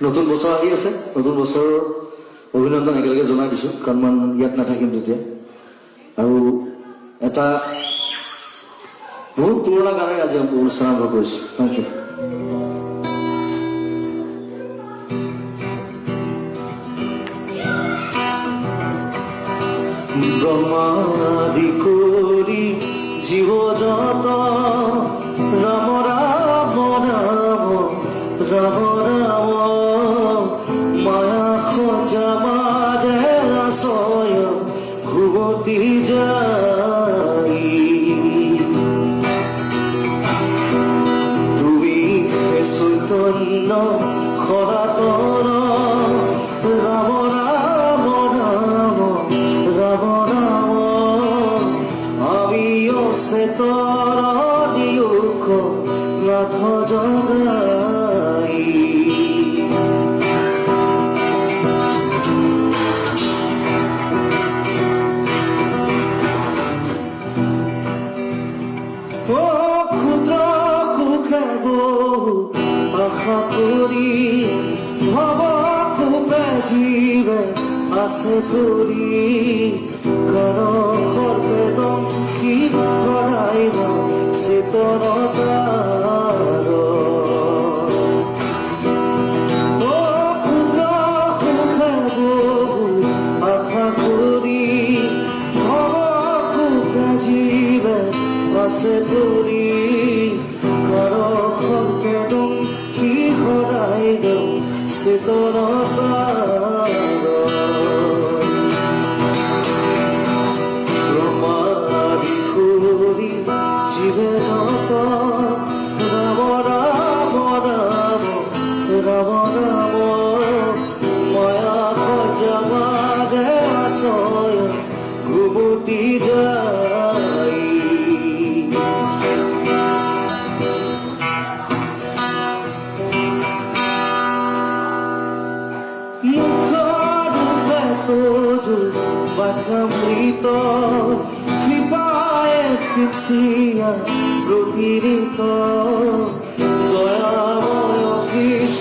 নতুন বছৰ আহি আছে, নতুন বছৰৰ অভিনন্দন একেলগে জনাই দিছোঁ, কাৰণ মই ইয়াত নাথাকিম তেতিয়া। আৰু এটা বহুত পুৰণা গানেৰে আজি অনুষ্ঠান আৰম্ভ কৰিছোঁ। Thank U. ব্ৰহ্মাদি কৰি জীৱ জত ৰাম ৰাম ৰাম ৰাম ৰাম মায়া সজা মাজে আশয় ঘুমতি যাই তুমি চৈতন্য সনাতন ৰাম ৰাম ৰাম ৰাম ৰাম আমি অচেতন নিয়োগ নাথ জগাই ক্ষুদ্ৰ সুখে বহু আশা কৰি ভৱ কোপে জীৱে আছে কৰি কাৰ সৰ্বেদংশী ভৰাইব চেতনতাৰ ক্ষুদ্ৰ সুখে বহু আশা কৰি ভৱ কোপে জীৱে আছে কৰি কাৰ সৰ্বেদংশী ভৰাইব চেতনতাৰ রাম রাম রাম রাম রাম মায়া খজা মাঝে আশয় ঘুমতি যাই মুখরূপে তোজু বাকামৃত কৃপায় কৃষিয়া প্রকৃত